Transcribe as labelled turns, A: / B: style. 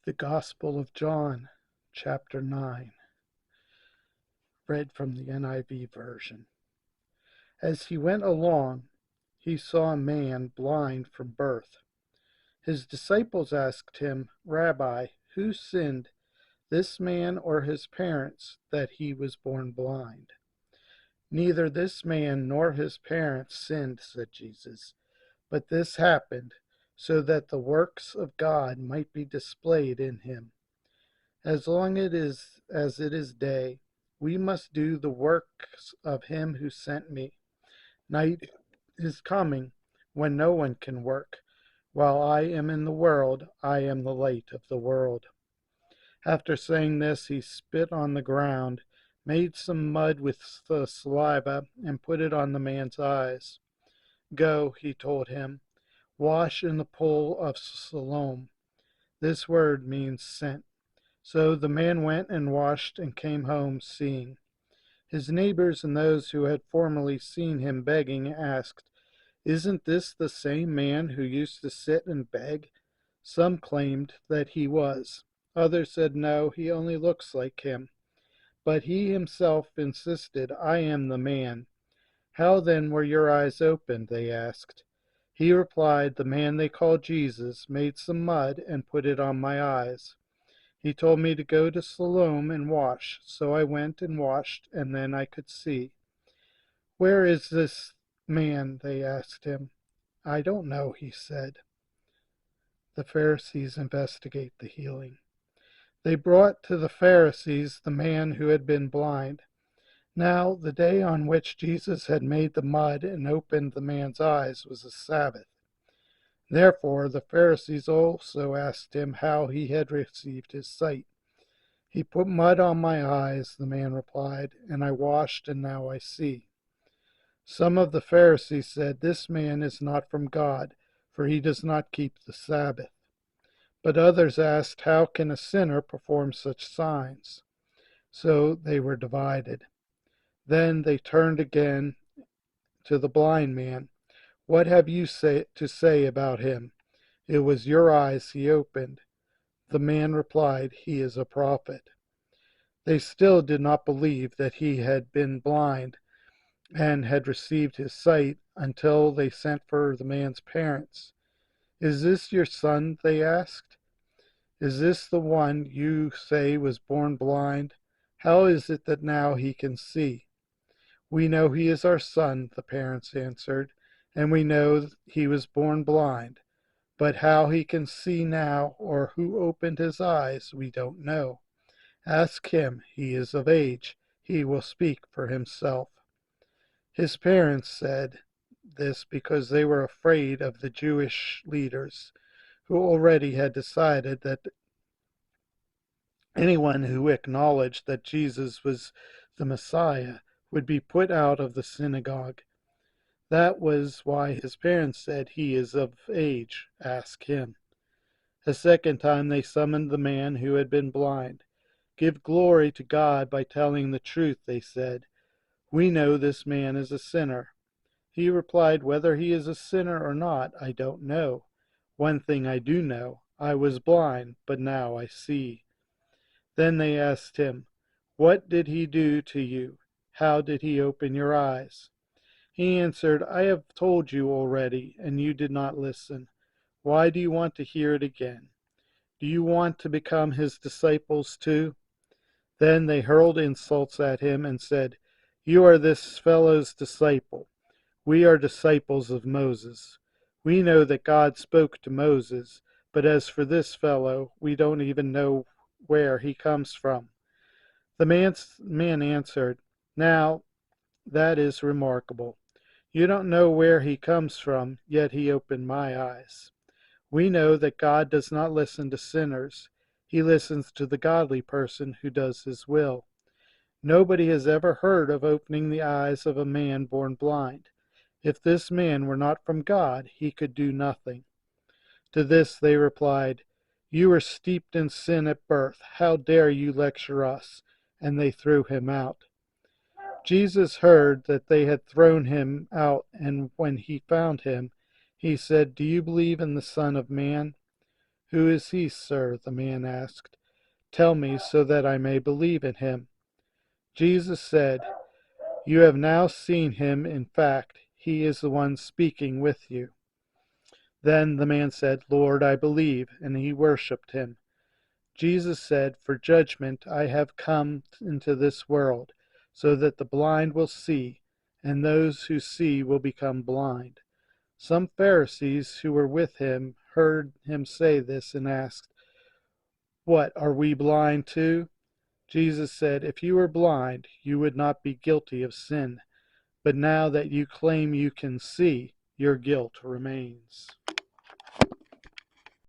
A: The Gospel of John, chapter 9, read from the NIV version. As he went along, he saw a man blind from birth. His disciples asked him, "Rabbi, who sinned, this man or his parents, that he was born blind?" "Neither this man nor his parents sinned," said Jesus, "but this happened so that the works of God might be displayed in him. As long as it is day, we must do the works of him who sent me. Night is coming when no one can work. While I am in the world, I am the light of the world." After saying this, he spit on the ground, made some mud with the saliva, and put it on the man's eyes. "Go," he told him, "wash in the pool of Siloam." This word means sent. So the man went and washed and came home seeing. His neighbors and those who had formerly seen him begging asked, "Isn't this the same man who used to sit and beg?" Some claimed that he was. Others said, "No, he only looks like him." But he himself insisted, "I am the man." "How then were your eyes opened?" they asked. He replied, "The man they call Jesus made some mud and put it on my eyes. He told me to go to Siloam and wash, so I went and washed, and then I could see." "Where is this man?" they asked him. "I don't know," he said. The Pharisees investigate the healing. They brought to the Pharisees the man who had been blind. Now, the day on which Jesus had made the mud and opened the man's eyes was a Sabbath. Therefore, the Pharisees also asked him how he had received his sight. "He put mud on my eyes," the man replied, "and I washed, and now I see." Some of the Pharisees said, "This man is not from God, for he does not keep the Sabbath." But others asked, "How can a sinner perform such signs?" So they were divided. Then they turned again to the blind man. "What have you to say about him? It was your eyes he opened." The man replied, "He is a prophet." They still did not believe that he had been blind and had received his sight until they sent for the man's parents. "Is this your son?" they asked. "Is this the one you say was born blind? How is it that now he can see?" "We know he is our son," the parents answered, "and we know he was born blind. But how he can see now, or who opened his eyes, we don't know. Ask him. He is of age. He will speak for himself." His parents said this because they were afraid of the Jewish leaders, who already had decided that anyone who acknowledged that Jesus was the Messiah would be put out of the synagogue. That was why his parents said, "He is of age. Ask him." A second time they summoned the man who had been blind. "Give glory to God by telling the truth," they said. "We know this man is a sinner." He replied, "Whether he is a sinner or not, I don't know. One thing I do know, I was blind, but now I see." Then they asked him, "What did he do to you? How did he open your eyes?" He answered, "I have told you already, and you did not listen. Why do you want to hear it again? Do you want to become his disciples too?" Then they hurled insults at him and said, "You are this fellow's disciple. We are disciples of Moses. We know that God spoke to Moses, but as for this fellow, we don't even know where he comes from." The man answered, "Now that is remarkable. You don't know where he comes from, yet he opened my eyes. We know that God does not listen to sinners. He listens to the godly person who does his will. Nobody has ever heard of opening the eyes of a man born blind. If this man were not from God, he could do nothing." To this they replied, "You were steeped in sin at birth. How dare you lecture us?" And they threw him out. Jesus heard that they had thrown him out, and when he found him, he said, "Do you believe in the Son of Man? "Who is he, sir?" the man asked. "Tell me so that I may believe in him." Jesus said, "You have now seen him. In fact, he is the one speaking with you." Then the man said, "Lord, I believe," and he worshipped him. Jesus said, "For judgment I have come into this world, so that the blind will see, and those who see will become blind." Some Pharisees who were with him heard him say this and asked, "What, are we blind too?" Jesus said, "If you were blind, you would not be guilty of sin. But now that you claim you can see, your guilt remains."